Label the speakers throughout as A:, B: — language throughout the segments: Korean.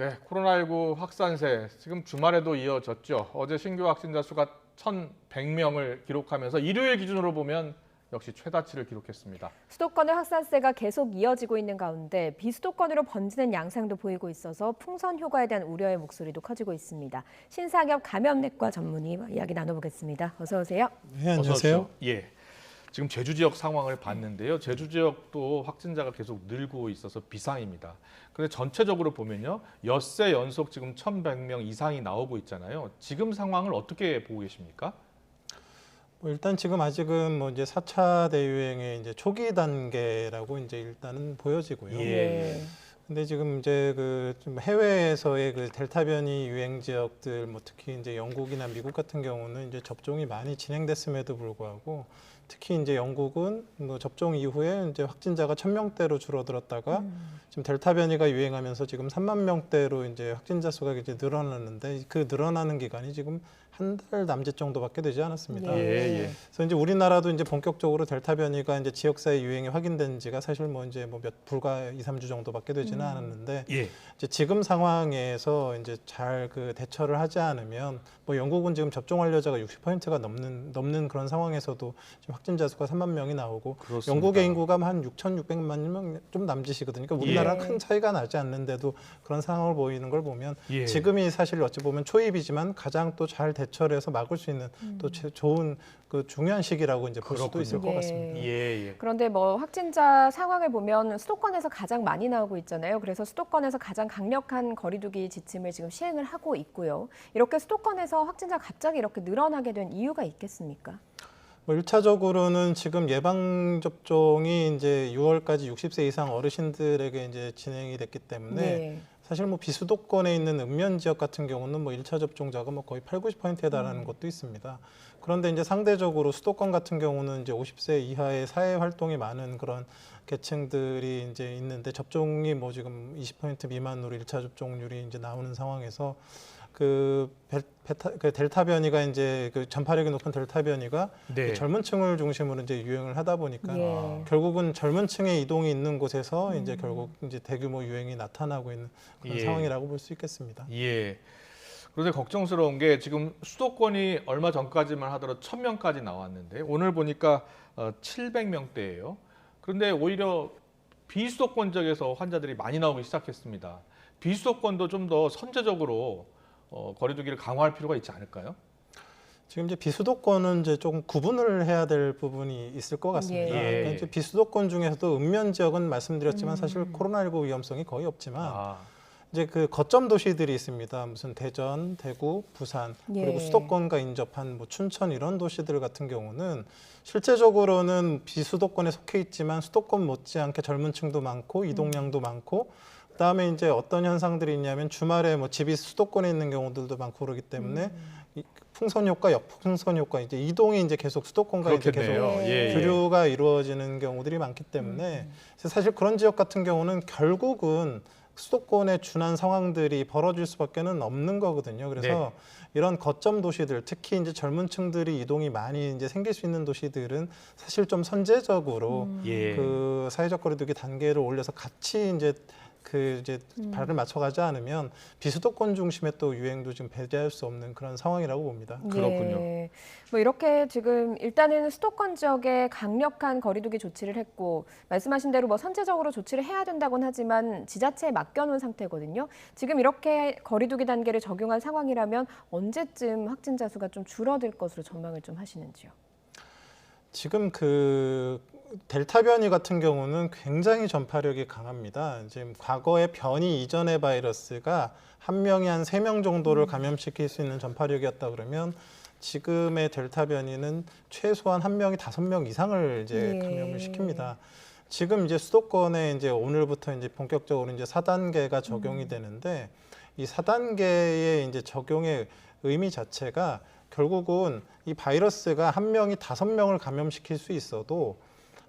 A: 네, 코로나19 확산세 지금 주말에도 이어졌죠. 어제 신규 확진자 수가 1,100명을 기록하면서 일요일 기준으로 보면 역시 최다치를 기록했습니다.
B: 수도권의 확산세가 계속 이어지고 있는 가운데 비수도권으로 번지는 양상도 보이고 있어서 풍선 효과에 대한 우려의 목소리도 커지고 있습니다. 신상엽 감염내과 전문의 이야기 나눠보겠습니다. 어서 오세요.
C: 네, 안녕하세요.
A: 예. 지금 제주 지역 상황을 봤는데요. 제주 지역도 확진자가 계속 늘고 있어서 비상입니다. 그런데 전체적으로 보면요. 엿새 연속 지금 1,100명 이상이 나오고 있잖아요. 지금 상황을 어떻게 보고 계십니까?
C: 일단 지금 아직은 이제 4차 대유행의 이제 초기 단계라고 이제 일단은 보여지고요.
A: 예.
C: 근데 지금 이제 좀 해외에서의 델타 변이 유행 지역들 특히 이제 영국이나 미국 같은 경우는 이제 접종이 많이 진행됐음에도 불구하고 특히 이제 영국은 접종 이후에 이제 확진자가 1,000명대로 줄어들었다가 지금 델타 변이가 유행하면서 지금 3만 명대로 이제 확진자 수가 이제 늘어나는데 그 늘어나는 기간이 지금 한 달 남짓 정도밖에 되지 않았습니다.
A: 예.
C: 그래서 이제 우리나라도 이제 본격적으로 델타 변이가 이제 지역사회 유행이 확인된 지가 사실 불과 2, 3주 정도밖에 되지는 않았는데
A: 예.
C: 이제 지금 상황에서 이제 잘 대처를 하지 않으면 영국은 지금 접종 완료자가 60%가 넘는 그런 상황에서도 지금 확진자 수가 3만 명이 나오고
A: 그렇습니다.
C: 영국의 인구가 한 6,600만 명 좀 남짓이거든요. 그러니까 우리나라랑 큰 차이가 나지 않는데도 그런 상황을 보이는 걸 보면 지금이 사실 어찌 보면 초입이지만 가장 또 잘 대처를 해서 막을 수 있는 또 좋은 중요한 시기라고 이제 볼 수도 있을 것 같습니다.
A: 예.
B: 그런데 확진자 상황을 보면 수도권에서 가장 많이 나오고 있잖아요. 그래서 수도권에서 가장 강력한 거리두기 지침을 지금 시행을 하고 있고요. 이렇게 수도권에서 확진자가 갑자기 이렇게 늘어나게 된 이유가 있겠습니까?
C: 1차적으로는 지금 예방접종이 이제 6월까지 60세 이상 어르신들에게 이제 진행이 됐기 때문에 사실 비수도권에 있는 읍면 지역 같은 경우는 1차 접종자가 거의 80-90%에 달하는 것도 있습니다. 그런데 이제 상대적으로 수도권 같은 경우는 이제 50세 이하의 사회 활동이 많은 그런 계층들이 이제 있는데 접종이 지금 20% 미만으로 1차 접종률이 이제 나오는 상황에서 델타 변이가 이제 전파력이 높은 델타 변이가 젊은 층을 중심으로 이제 유행을 하다 보니까 결국은 젊은 층의 이동이 있는 곳에서 이제 결국 이제 대규모 유행이 나타나고 있는 그런 상황이라고 볼 수 있겠습니다.
A: 예. 그런데 걱정스러운 게 지금 수도권이 얼마 전까지만 하더라도 1,000명까지 나왔는데 오늘 보니까 700명대예요. 그런데 오히려 비수도권 지역에서 환자들이 많이 나오기 시작했습니다. 비수도권도 좀 더 선제적으로 거리두기를 강화할 필요가 있지 않을까요?
C: 지금 이제 비수도권은 이제 조금 구분을 해야 될 부분이 있을 것 같습니다. 그러니까 이제 비수도권 중에서도 읍면 지역은 말씀드렸지만 사실 코로나19 위험성이 거의 없지만 이제 거점 도시들이 있습니다. 무슨 대전, 대구, 부산 그리고 수도권과 인접한 춘천 이런 도시들 같은 경우는 실제적으로는 비수도권에 속해 있지만 수도권 못지않게 젊은 층도 많고 이동량도 많고 그다음에 이제 어떤 현상들이 있냐면 주말에 집이 수도권에 있는 경우들도 많고 그러기 때문에 풍선 효과, 역풍선 효과 이제 이동이 이제 계속 수도권과 이제 계속 교류가 이루어지는 경우들이 많기 때문에 사실 그런 지역 같은 경우는 결국은 수도권에 준한 상황들이 벌어질 수밖에는 없는 거거든요. 그래서 이런 거점 도시들, 특히 이제 젊은 층들이 이동이 많이 이제 생길 수 있는 도시들은 사실 좀 선제적으로 사회적 거리두기 단계를 올려서 같이 이제 발을 맞춰가지 않으면 비수도권 중심의 또 유행도 지금 배제할 수 없는 그런 상황이라고 봅니다.
A: 그렇군요.
B: 이렇게 지금 일단은 수도권 지역에 강력한 거리두기 조치를 했고 말씀하신 대로 선제적으로 조치를 해야 된다고는 하지만 지자체에 맡겨놓은 상태거든요. 지금 이렇게 거리두기 단계를 적용한 상황이라면 언제쯤 확진자 수가 좀 줄어들 것으로 전망을 좀 하시는지요?
C: 지금 델타 변이 같은 경우는 굉장히 전파력이 강합니다. 지금 과거의 변이 이전의 바이러스가 한 명이 한 3명 정도를 감염시킬 수 있는 전파력이었다 그러면 지금의 델타 변이는 최소한 한 명이 5명 이상을 이제 감염을 시킵니다. 지금 이제 수도권에 이제 오늘부터 이제 본격적으로 이제 4단계가 적용이 되는데 이 4단계의 이제 적용의 의미 자체가 결국은 이 바이러스가 한 명이 5명을 감염시킬 수 있어도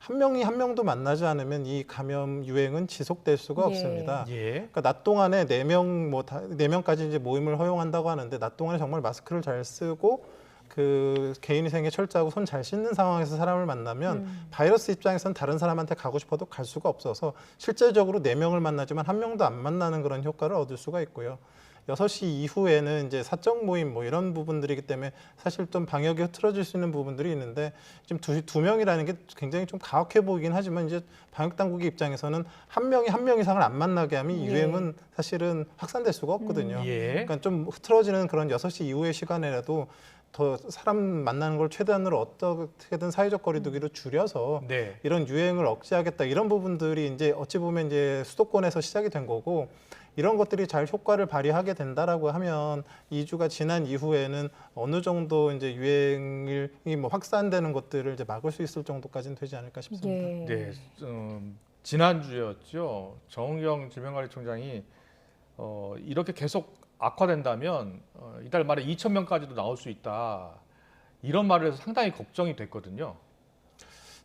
C: 한 명이 한 명도 만나지 않으면 이 감염 유행은 지속될 수가 없습니다. 그러니까 낮 동안에 4명까지 이제 모임을 허용한다고 하는데 낮 동안에 정말 마스크를 잘 쓰고 그 개인위생에 철저하고 손 잘 씻는 상황에서 사람을 만나면 바이러스 입장에서는 다른 사람한테 가고 싶어도 갈 수가 없어서 실제적으로 4명을 만나지만 1명도 안 만나는 그런 효과를 얻을 수가 있고요. 6시 이후에는 이제 사적 모임 뭐 이런 부분들이기 때문에 사실 좀 방역이 흐트러질 수 있는 부분들이 있는데 지금 두 명이라는 게 굉장히 좀 가혹해 보이긴 하지만 이제 방역 당국의 입장에서는 한 명이 한 명 이상을 안 만나게 하면 이 유행은 사실은 확산될 수가 없거든요. 그러니까 좀 흐트러지는 그런 6시 이후의 시간에라도 더 사람 만나는 걸 최대한으로 어떻게든 사회적 거리두기로 줄여서
A: 네.
C: 이런 유행을 억제하겠다 이런 부분들이 이제 어찌 보면 이제 수도권에서 시작이 된 거고 이런 것들이 잘 효과를 발휘하게 된다라고 하면 2주가 지난 이후에는 어느 정도 이제 유행이 뭐 확산되는 것들을 이제 막을 수 있을 정도까지는 되지 않을까 싶습니다.
B: 예.
A: 네, 지난주였죠. 정은경 질병관리청장이 이렇게 계속 악화된다면 이달 말에 2,000명까지도 나올 수 있다. 이런 말을 해서 상당히 걱정이 됐거든요.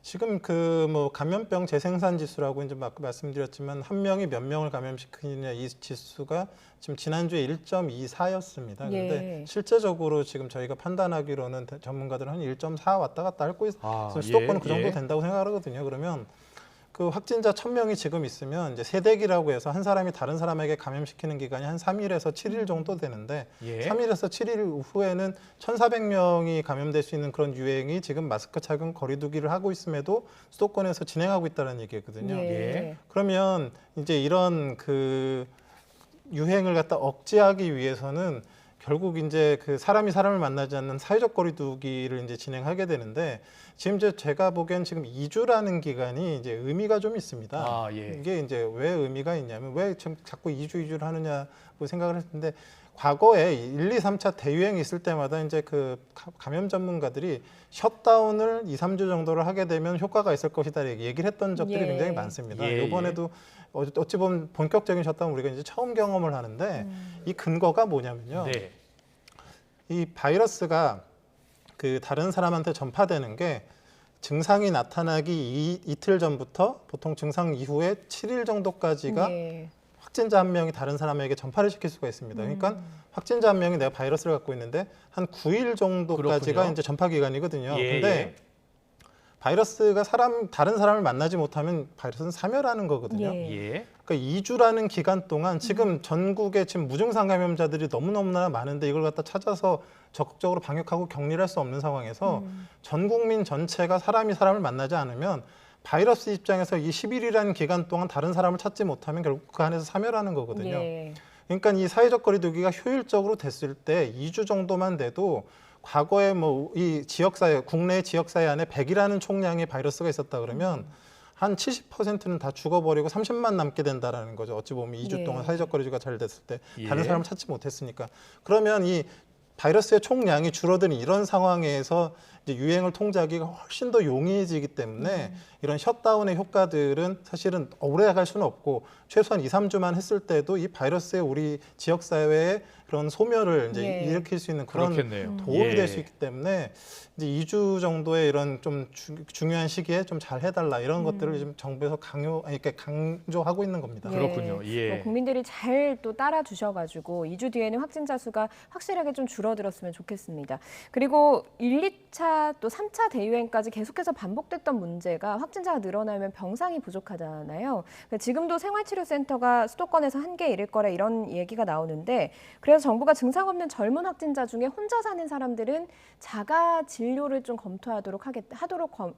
C: 지금 그 뭐 감염병 재생산 지수라고 이제 말씀드렸지만 한 명이 몇 명을 감염시키느냐 이 지수가 지금 지난주에 1.24였습니다. 그런데 실제적으로 지금 저희가 판단하기로는 전문가들은 한 1.4 왔다 갔다 할 거예요. 그래서 수도권은 그 정도 된다고 생각하거든요. 그러면 그 확진자 1,000명이 지금 있으면 이제 세대기라고 해서 한 사람이 다른 사람에게 감염시키는 기간이 한 3일에서 7일 정도 되는데 3일에서 7일 후에는 1,400명이 감염될 수 있는 그런 유행이 지금 마스크 착용 거리두기를 하고 있음에도 수도권에서 진행하고 있다는 얘기거든요. 그러면 이제 이런 그 유행을 갖다 억제하기 위해서는 결국 이제 그 사람이 사람을 만나지 않는 사회적 거리두기를 이제 진행하게 되는데 지금 이제 제가 보기엔 지금 2주라는 기간이 이제 의미가 좀 있습니다. 이게 이제 왜 의미가 있냐면 왜 자꾸 2주를 하느냐고 생각을 했는데 과거에 1, 2, 3차 대유행이 있을 때마다 이제 그 감염 전문가들이 셧다운을 2, 3주 정도를 하게 되면 효과가 있을 것이다 얘기를 했던 적들이 굉장히 많습니다. 이번에도 어찌 보면 본격적인 셧다운 우리가 이제 처음 경험을 하는데 이 근거가 뭐냐면요. 이 바이러스가 그 다른 사람한테 전파되는 게 증상이 나타나기 이틀 전부터 보통 증상 이후에 7일 정도까지가 확진자 한 명이 다른 사람에게 전파를 시킬 수가 있습니다. 그러니까 확진자 한 명이 내가 바이러스를 갖고 있는데 한 9일 정도까지가 이제 전파 기간이거든요. 근데 바이러스가 다른 사람을 만나지 못하면 바이러스는 사멸하는 거거든요. 그러니까 2주라는 기간 동안 지금 전국에 지금 무증상 감염자들이 너무너무나 많은데 이걸 갖다 찾아서 적극적으로 방역하고 격리를 할 수 없는 상황에서 전 국민 전체가 사람이 사람을 만나지 않으면 바이러스 입장에서 이 10일이라는 기간 동안 다른 사람을 찾지 못하면 결국 그 안에서 사멸하는 거거든요. 그러니까 이 사회적 거리두기가 효율적으로 됐을 때 2주 정도만 돼도 과거에 뭐 이 지역사회, 국내 지역사회 안에 100이라는 총량의 바이러스가 있었다 그러면 한 70%는 다 죽어버리고 30만 남게 된다라는 거죠. 어찌 보면 2주 동안 사회적 거리두기가 잘 됐을 때 다른 사람을 찾지 못했으니까. 그러면 이 바이러스의 총량이 줄어드는 이런 상황에서 이제 유행을 통제하기가 훨씬 더 용이해지기 때문에 이런 셧다운의 효과들은 사실은 오래 갈 수는 없고 최소한 2, 3주만 했을 때도 이 바이러스의 우리 지역사회에 그런 소멸을 이제 일으킬 수 있는 그런 도움이 될 수 있기 때문에 이제 2주 정도의 이런 좀 중요한 시기에 좀 잘 해달라 이런 것들을 지금 정부에서 이렇게 강조하고 있는 겁니다.
A: 그렇군요.
B: 뭐 국민들이 잘 또 따라 주셔가지고 2주 뒤에는 확진자 수가 확실하게 좀 줄어들었으면 좋겠습니다. 그리고 1, 2차 또 3차 대유행까지 계속해서 반복됐던 문제가 확진자가 늘어나면 병상이 부족하잖아요. 지금도 생활치료센터가 수도권에서 한계에 이를 거라 이런 얘기가 나오는데 그래서 정부가 증상 없는 젊은 확진자 중에 혼자 사는 사람들은 자가 진료를 좀 검토하도록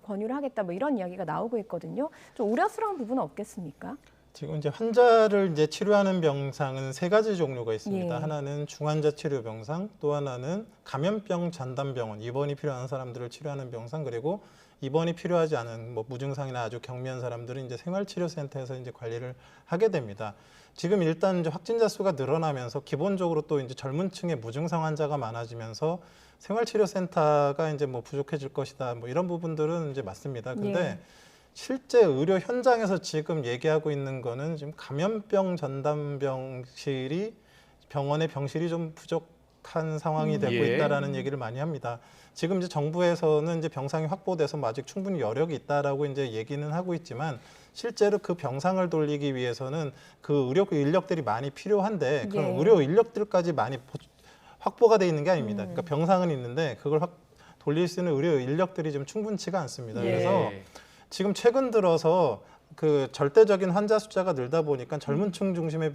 B: 권유를 하겠다 뭐 이런 이야기가 나오고 있거든요. 좀 우려스러운 부분은 없겠습니까?
C: 지금 이제 환자를 이제 치료하는 병상은 3가지 종류가 있습니다. 하나는 중환자 치료 병상, 또 하나는 감염병 전담병원, 입원이 필요한 사람들을 치료하는 병상, 그리고 입원이 필요하지 않은 뭐 무증상이나 아주 경미한 사람들은 이제 생활치료센터에서 이제 관리를 하게 됩니다. 지금 일단 이제 확진자 수가 늘어나면서 기본적으로 또 이제 젊은 층의 무증상 환자가 많아지면서 생활치료센터가 이제 뭐 부족해질 것이다. 뭐 이런 부분들은 이제 맞습니다. 근데 실제 의료 현장에서 지금 얘기하고 있는 거는 지금 감염병 전담병실이 병원의 병실이 좀 부족한 상황이 되고 있다라는 얘기를 많이 합니다. 지금 이제 정부에서는 이제 병상이 확보돼서 뭐 아직 충분히 여력이 있다라고 이제 얘기는 하고 있지만 실제로 그 병상을 돌리기 위해서는 그 의료 인력들이 많이 필요한데 그런 의료 인력들까지 많이 확보가 돼 있는 게 아닙니다. 그러니까 병상은 있는데 그걸 돌릴 수 있는 의료 인력들이 좀 충분치가 않습니다.
B: 예.
C: 그래서 지금 최근 들어서 그 절대적인 환자 숫자가 늘다 보니까 젊은 층 중심의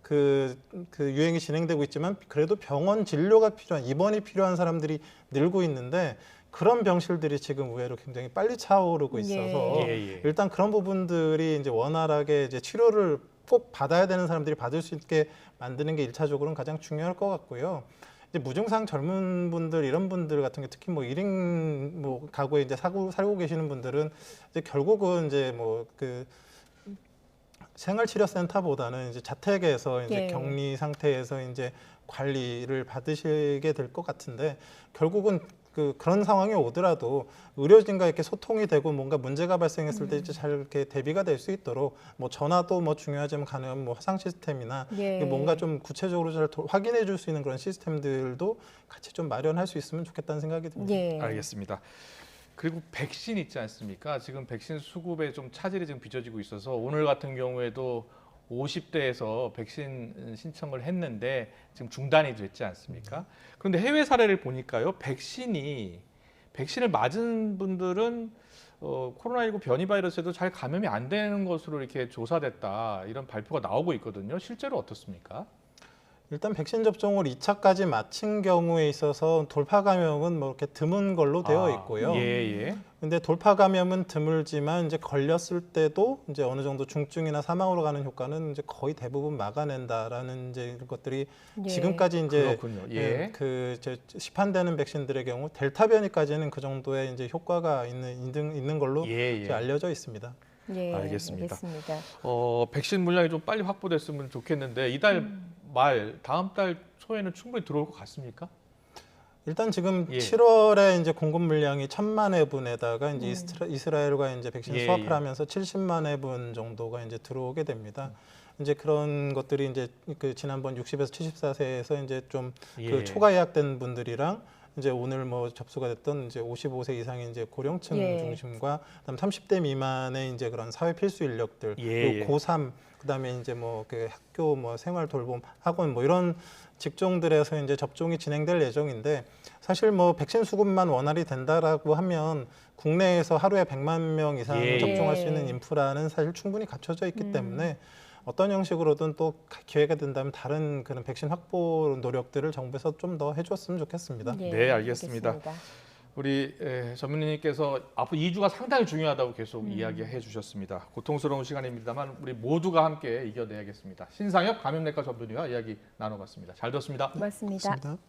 C: 그 유행이 진행되고 있지만 그래도 병원 진료가 필요한 입원이 필요한 사람들이 늘고 있는데 그런 병실들이 지금 의외로 굉장히 빨리 차오르고 있어서 일단 그런 부분들이 이제 원활하게 이제 치료를 꼭 받아야 되는 사람들이 받을 수 있게 만드는 게 1차적으로는 가장 중요할 것 같고요. 이제 무증상 젊은 분들 이런 분들 같은 게 특히 뭐 1인 뭐 가구에 이제 살고 계시는 분들은 이제 결국은 이제 뭐 그 생활치료센터보다는 이제 자택에서 이제 격리 상태에서 이제 관리를 받으시게 될 것 같은데 결국은 그런 상황이 오더라도 의료진과 이렇게 소통이 되고 뭔가 문제가 발생했을 때 이제 잘 이렇게 대비가 될 수 있도록 뭐 전화도 뭐 중요하지만 가능한 뭐 화상 시스템이나 뭔가 좀 구체적으로 잘 확인해 줄 수 있는 그런 시스템들도 같이 좀 마련할 수 있으면 좋겠다는 생각이 듭니다.
A: 알겠습니다. 그리고 백신 있지 않습니까? 지금 백신 수급에 좀 차질이 지금 빚어지고 있어서 오늘 같은 경우에도 50대에서 백신 신청을 했는데 지금 중단이 됐지 않습니까? 그런데 해외 사례를 보니까요, 백신을 맞은 분들은 코로나19 변이 바이러스에도 잘 감염이 안 되는 것으로 이렇게 조사됐다 이런 발표가 나오고 있거든요. 실제로 어떻습니까?
C: 일단 백신 접종을 2차까지 마친 경우에 있어서 돌파 감염은 뭐 이렇게 드문 걸로 되어 있고요. 근데 돌파 감염은 드물지만 이제 걸렸을 때도 이제 어느 정도 중증이나 사망으로 가는 효과는 이제 거의 대부분 막아낸다라는 이제 이런 것들이 지금까지 이제 그 시판되는 백신들의 경우 델타 변이까지는 그 정도의 이제 효과가 있는 걸로 이제 알려져 있습니다.
A: 알겠습니다. 백신 물량이 좀 빨리 확보됐으면 좋겠는데 이달 말 다음 달 초에는 충분히 들어올 것 같습니까?
C: 일단 지금 7월에 이제 공급 물량이 1,000만 회분에다가 이제 이스라엘과 이제 백신 수합을 하면서 70만 회분 정도가 이제 들어오게 됩니다. 이제 그런 것들이 이제 그 지난번 60에서 74세에서 이제 좀 그 초과 예약된 분들이랑 이제 오늘 뭐 접수가 됐던 이제 55세 이상의 이제 고령층 중심과 그다음 30대 미만의 이제 그런 사회 필수 인력들 그리고 고3 그다음에 이제 뭐 그 학교 뭐 생활 돌봄 학원 뭐 이런 직종들에서 이제 접종이 진행될 예정인데 사실 뭐 백신 수급만 원활히 된다라고 하면 국내에서 하루에 100만 명 이상 접종할 수 있는 인프라는 사실 충분히 갖춰져 있기 때문에 어떤 형식으로든 또 기회가 된다면 다른 그런 백신 확보 노력들을 정부에서 좀 더 해줬으면 좋겠습니다.
A: 네, 알겠습니다. 우리 전문의님께서 앞으로 2주가 상당히 중요하다고 계속 이야기해 주셨습니다. 고통스러운 시간입니다만 우리 모두가 함께 이겨내야겠습니다. 신상엽 감염내과 전문의와 이야기 나눠봤습니다. 잘 들었습니다.
B: 고맙습니다.